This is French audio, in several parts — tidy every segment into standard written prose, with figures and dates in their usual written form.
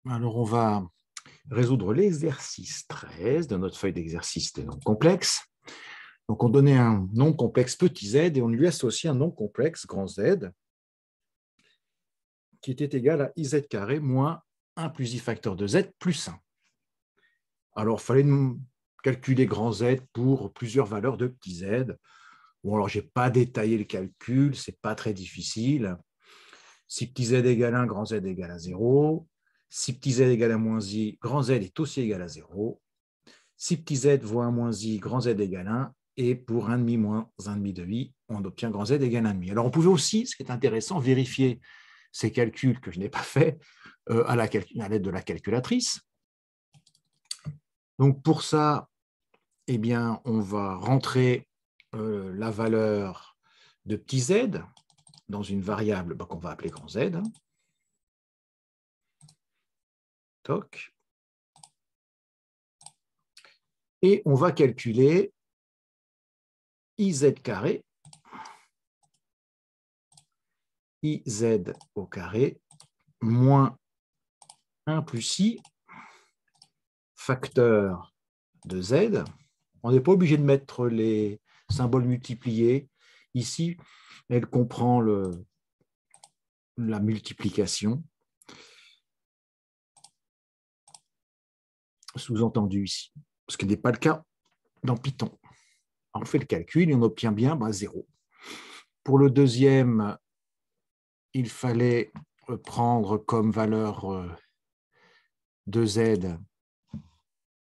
Alors, on va résoudre l'exercice 13 de notre feuille d'exercice des nombres complexes. Donc, on donnait un nombre complexe petit z et on lui associe un nombre complexe grand Z qui était égal à iz carré moins 1 plus i facteur de z plus 1. Alors, il fallait calculer grand Z pour plusieurs valeurs de petit z. Bon, alors, je n'ai pas détaillé le calcul, ce n'est pas très difficile. Si petit z égale 1, grand Z égale à 0. Si petit z égale à moins i, grand Z est aussi égal à 0. Si petit z vaut 1 moins i, grand Z égale 1. Et pour 1,5 moins 1,5 de i, on obtient grand Z égale 1,5. Alors, on pouvait aussi, ce qui est intéressant, vérifier ces calculs que je n'ai pas faits à l'aide de la calculatrice. Donc, pour ça, eh bien, on va rentrer la valeur de petit z dans une variable qu'on va appeler grand Z. Toc. Et on va calculer iz carré, iz au carré, moins 1 plus i, facteur de z. On n'est pas obligé de mettre les symboles multipliés. Ici, elle comprend la multiplication, sous-entendu ici, ce qui n'est pas le cas dans Python. On fait le calcul et on obtient bien 0. Pour le deuxième, il fallait prendre comme valeur de z,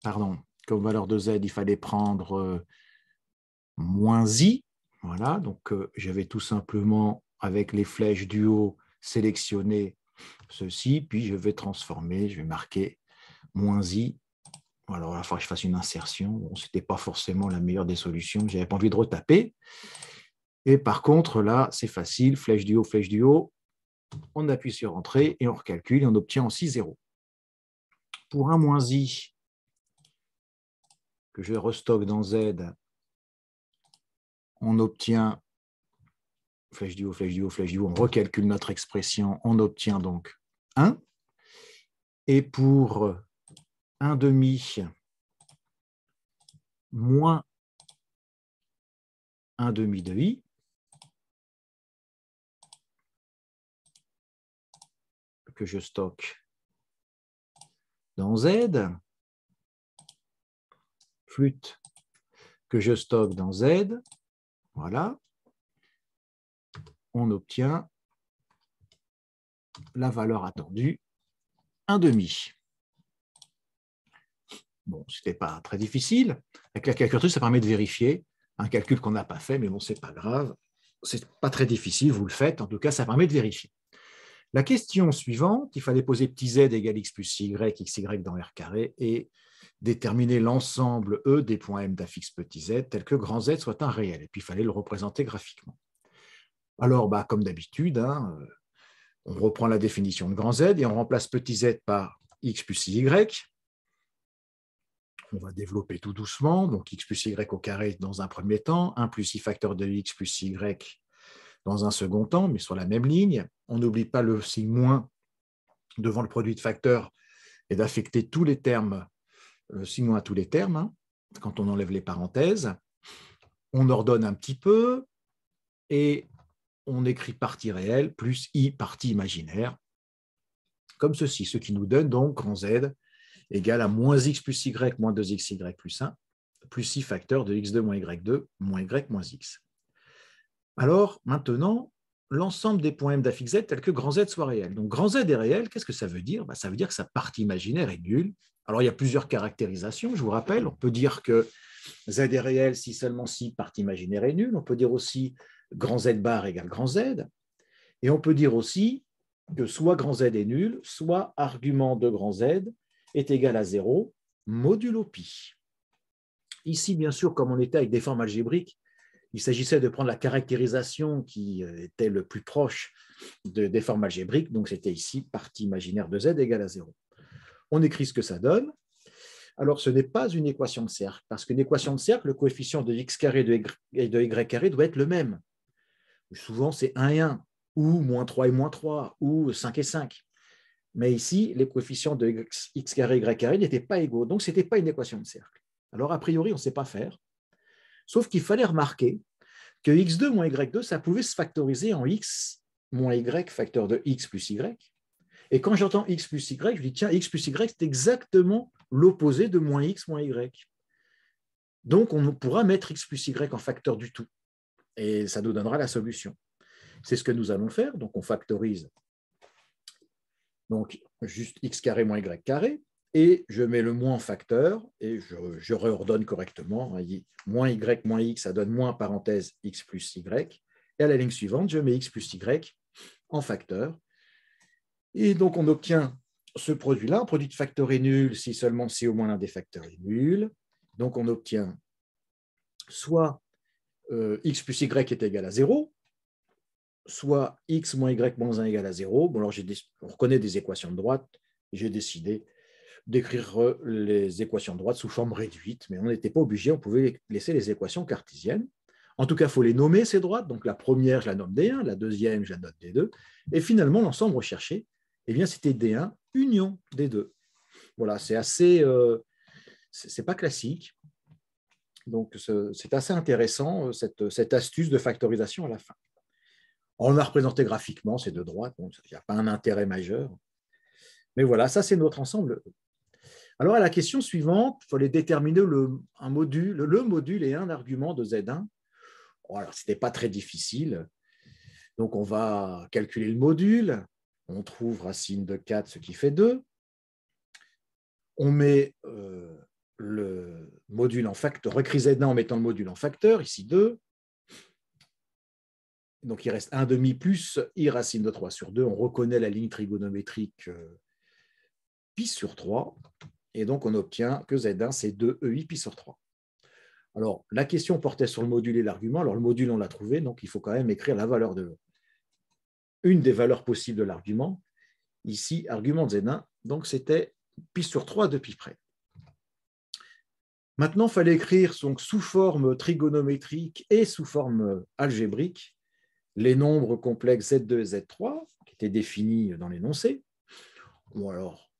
comme valeur de z, il fallait prendre moins i. Voilà, donc je vais tout simplement, avec les flèches du haut, sélectionner ceci, puis je vais transformer, je vais marquer moins i. Alors, il va falloir que je fasse une insertion. Bon, ce n'était pas forcément la meilleure des solutions, je n'avais pas envie de retaper. Et par contre, là, c'est facile, flèche du haut, on appuie sur Entrée et on recalcule et on obtient aussi 0. Pour 1 moins i, que je restocke dans z, on obtient flèche du haut, on recalcule notre expression, on obtient donc 1. Et pour 1 demi moins 1 demi de i, que je stocke dans z, flûte que je stocke dans z, voilà, on obtient la valeur attendue, 1 demi. Bon, ce n'était pas très difficile. Avec la calculatrice, ça permet de vérifier un calcul qu'on n'a pas fait, mais bon, ce n'est pas grave. Ce n'est pas très difficile, vous le faites. En tout cas, ça permet de vérifier. La question suivante, il fallait poser petit z égale x plus y, xy dans R carré, et déterminer l'ensemble E des points M d'affix petit z, tel que grand Z soit un réel. Et puis, il fallait le représenter graphiquement. Alors, comme d'habitude, on reprend la définition de grand Z et on remplace petit z par x plus y. On va développer tout doucement. Donc, x plus y au carré dans un premier temps, 1 plus i facteur de x plus y dans un second temps, mais sur la même ligne. On n'oublie pas le signe moins devant le produit de facteurs et d'affecter tous les termes, le signe moins à tous les termes, quand on enlève les parenthèses. On ordonne un petit peu et on écrit partie réelle plus i partie imaginaire, comme ceci, ce qui nous donne donc grand Z égale à moins x plus y moins 2xy plus 1, plus i facteur de x2 moins y2 moins y moins x. Alors, maintenant, l'ensemble des points M d'affix Z tels que grand Z soit réel. Donc, grand Z est réel, qu'est-ce que ça veut dire? Ça veut dire que sa partie imaginaire est nulle. Alors, il y a plusieurs caractérisations, je vous rappelle. On peut dire que Z est réel si seulement si partie imaginaire est nulle. On peut dire aussi grand Z bar égale grand Z. Et on peut dire aussi que soit grand Z est nul, soit argument de grand Z est égal à 0 modulo pi. Ici, bien sûr, comme on était avec des formes algébriques, il s'agissait de prendre la caractérisation qui était le plus proche des formes algébriques. Donc, c'était ici partie imaginaire de Z égale à 0. On écrit ce que ça donne. Alors, ce n'est pas une équation de cercle, parce qu'une équation de cercle, le coefficient de x carré et de y carré doit être le même. Souvent, c'est 1 et 1, ou moins 3 et moins 3, ou 5 et 5. Mais ici, les coefficients de x carré, y carré n'étaient pas égaux. Donc, ce n'était pas une équation de cercle. Alors, a priori, on ne sait pas faire. Sauf qu'il fallait remarquer que x2 moins y2, ça pouvait se factoriser en x moins y facteur de x plus y. Et quand j'entends x plus y, je dis, tiens, x plus y, c'est exactement l'opposé de moins x moins y. Donc, on pourra mettre x plus y en facteur du tout. Et ça nous donnera la solution. C'est ce que nous allons faire. Donc, on factorise donc juste x carré moins y carré. Et je mets le moins en facteur et je réordonne correctement. Moins y moins x, ça donne moins parenthèse x plus y. Et à la ligne suivante, je mets x plus y en facteur. Et donc, on obtient ce produit-là. Un produit de facteur est nul si seulement si au moins l'un des facteurs est nul. Donc, on obtient soit x plus y est égal à 0, soit x moins y moins 1 égale à 0. Bon, alors, on reconnaît des équations de droite. J'ai décidé d'écrire les équations de droite sous forme réduite, mais on n'était pas obligé, on pouvait laisser les équations cartésiennes. En tout cas, il faut les nommer, ces droites. Donc, la première, je la nomme D1, la deuxième, je la note D2. Et finalement, l'ensemble recherché, eh bien, c'était D1 union D2. Voilà, c'est assez, c'est pas classique. Donc, c'est assez intéressant, cette astuce de factorisation à la fin. On l'a représenté graphiquement, ces deux droites. Bon, il n'y a pas un intérêt majeur. Mais voilà, ça, c'est notre ensemble. Alors, à la question suivante, il fallait déterminer le module et un argument de Z1. Alors, ce n'était pas très difficile. Donc, on va calculer le module. On trouve racine de 4, ce qui fait 2. On met le module en facteur, recris Z1 en mettant le module en facteur, ici 2. Donc, il reste 1 demi plus I racine de 3 sur 2. On reconnaît la ligne trigonométrique pi sur 3. Et donc, on obtient que Z1, c'est 2EI pi sur 3. Alors, la question portait sur le module et l'argument. Alors, le module, on l'a trouvé, donc il faut quand même écrire la valeur de une des valeurs possibles de l'argument. Ici, argument de Z1, donc c'était pi sur 3 de pi près. Maintenant, il fallait écrire donc, sous forme trigonométrique et sous forme algébrique les nombres complexes Z2 et Z3 qui étaient définis dans l'énoncé. Bon, alors,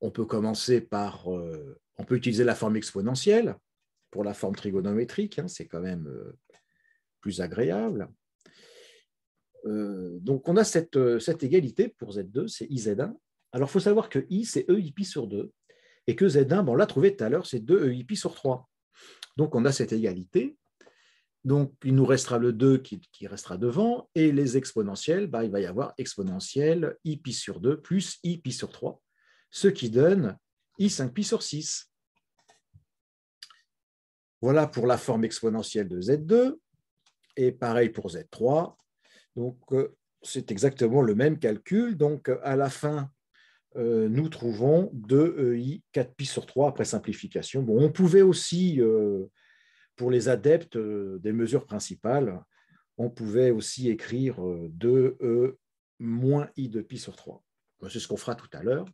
on peut commencer par, on peut utiliser la forme exponentielle pour la forme trigonométrique, hein, c'est quand même plus agréable. Donc, on a cette égalité pour Z2, c'est IZ1. Alors, il faut savoir que I, c'est EI pi sur 2, et que Z1, bon, on l'a trouvé tout à l'heure, c'est 2EI pi sur 3. Donc, on a cette égalité. Donc, il nous restera le 2 qui restera devant, et les exponentielles, bah, il va y avoir exponentielle I pi sur 2 plus I pi sur 3, ce qui donne I 5 pi sur 6. Voilà pour la forme exponentielle de Z2, et pareil pour Z3. Donc, c'est exactement le même calcul. Donc, à la fin, nous trouvons 2EI 4 pi sur 3 après simplification. Bon, on pouvait aussi, pour les adeptes des mesures principales, on pouvait aussi écrire 2E moins I de pi sur 3. C'est ce qu'on fera tout à l'heure.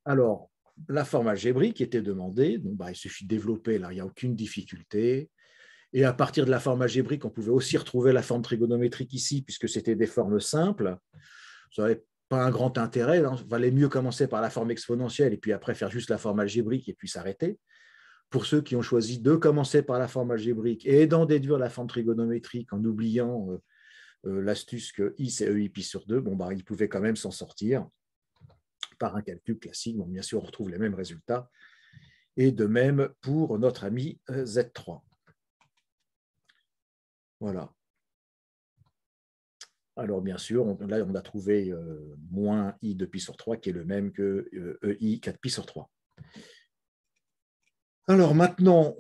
Alors, la forme algébrique était demandée. Donc, bah, il suffit de développer, là, il n'y a aucune difficulté. Et à partir de la forme algébrique, on pouvait aussi retrouver la forme trigonométrique ici, puisque c'était des formes simples. Ça n'avait pas un grand intérêt. Il valait mieux commencer par la forme exponentielle et puis après faire juste la forme algébrique et puis s'arrêter. Pour ceux qui ont choisi de commencer par la forme algébrique et d'en déduire la forme trigonométrique en oubliant l'astuce que I, c'est EI pi sur 2, bon, bah, ils pouvaient quand même s'en sortir par un calcul classique. Bon, bien sûr, on retrouve les mêmes résultats. Et de même pour notre ami Z3. Voilà. Alors, bien sûr, là, on a trouvé moins I de pi sur 3 qui est le même que EI 4 pi sur 3. Alors, maintenant,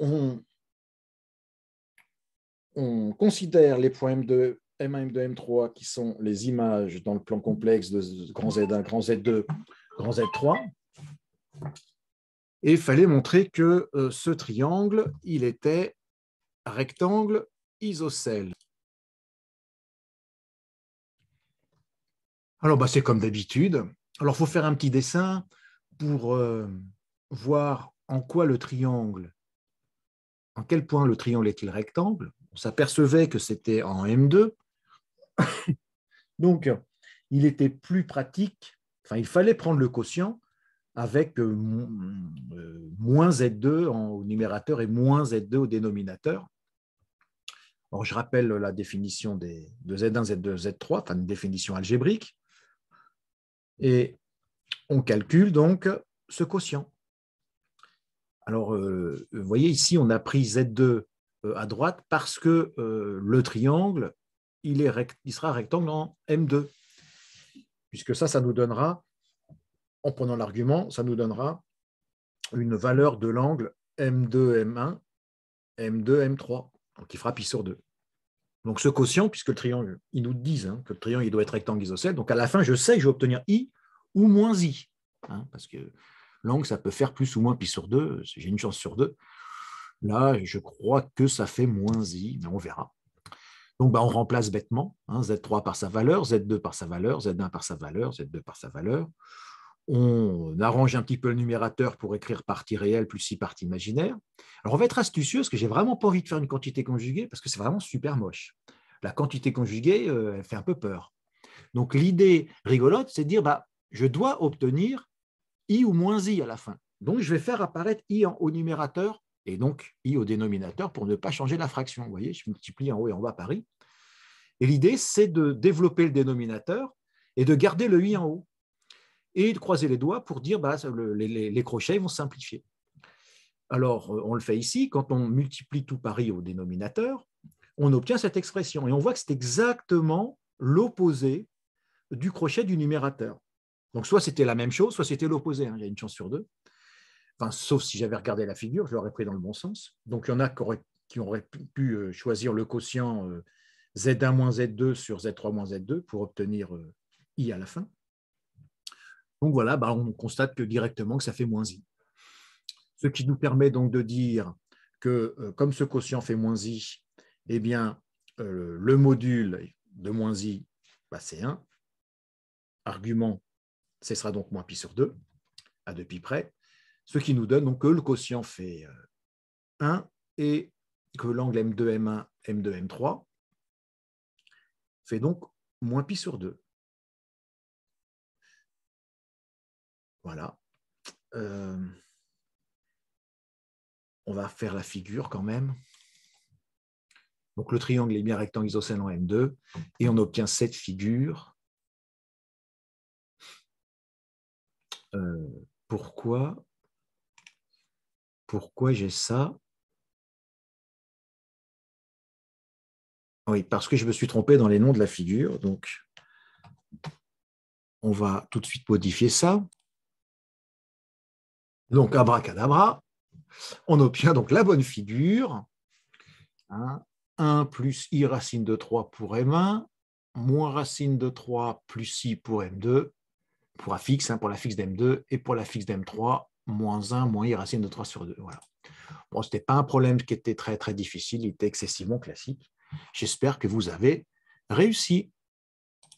on considère les points M2, M1, M2, M3 qui sont les images dans le plan complexe de grand Z1, grand Z2, grand Z3. Et il fallait montrer que ce triangle, il était rectangle isocèle. Alors, bah, c'est comme d'habitude. Alors, il faut faire un petit dessin pour voir en quoi le triangle, en quel point le triangle est-il rectangle. On s'apercevait que c'était en M2. Donc, il était plus pratique, enfin, il fallait prendre le quotient avec moins Z2 au numérateur et moins Z2 au dénominateur. Alors, je rappelle la définition de Z1, Z2, Z3, enfin une définition algébrique. Et on calcule donc ce quotient. Alors, vous voyez ici, on a pris Z2 à droite parce que le triangle, il sera rectangle en M2. Puisque ça nous donnera, en prenant l'argument, ça nous donnera une valeur de l'angle M2, M1, M2, M3, donc qui fera pi sur 2. Donc ce quotient, puisque le triangle, ils nous disent que le triangle il doit être rectangle isocèle, donc à la fin, je sais que je vais obtenir I ou moins I, parce que l'angle, ça peut faire plus ou moins pi sur 2, j'ai une chance sur 2. Là, je crois que ça fait moins I, mais on verra. Donc, on remplace bêtement Z3 par sa valeur, Z2 par sa valeur, Z1 par sa valeur, Z2 par sa valeur. On arrange un petit peu le numérateur pour écrire partie réelle plus I partie imaginaire. Alors, on va être astucieux parce que j'ai vraiment pas envie de faire une quantité conjuguée parce que c'est vraiment super moche. La quantité conjuguée, elle fait un peu peur. Donc, l'idée rigolote, c'est de dire, je dois obtenir I ou moins I à la fin. Donc, je vais faire apparaître I au numérateur et donc I au dénominateur pour ne pas changer la fraction. Vous voyez, je multiplie en haut et en bas par I. Et l'idée, c'est de développer le dénominateur et de garder le I en haut. Et de croiser les doigts pour dire les crochets vont simplifier. Alors, on le fait ici. Quand on multiplie tout par I au dénominateur, on obtient cette expression. Et on voit que c'est exactement l'opposé du crochet du numérateur. Donc, soit c'était la même chose, soit c'était l'opposé. Il y a une chance sur 2. Enfin, sauf si j'avais regardé la figure, je l'aurais pris dans le bon sens. Donc, il y en a qui auraient pu choisir le quotient Z1 moins Z2 sur Z3 moins Z2 pour obtenir I à la fin. Donc voilà, on constate que directement que ça fait moins I. Ce qui nous permet donc de dire que comme ce quotient fait moins I, eh bien, le module de moins I, c'est 1. Argument, ce sera donc moins pi sur 2, à 2 pi près, ce qui nous donne donc que le quotient fait 1 et que l'angle M2, M1, M2, M3 fait donc moins pi sur 2. Voilà. On va faire la figure quand même. Donc le triangle est bien rectangle isocèle en M2 et on obtient cette figure. Pourquoi j'ai ça? Oui, parce que je me suis trompé dans les noms de la figure. Donc, on va tout de suite modifier ça. Donc, abracadabra, on obtient donc la bonne figure. 1 plus I racine de 3 pour M1, moins racine de 3 plus I pour M2, pour la fixe d'M2, et pour la fixe d'M3, moins 1, moins I racine de 3 sur 2. Voilà. Bon, ce n'était pas un problème qui était très, très difficile, il était excessivement classique. J'espère que vous avez réussi.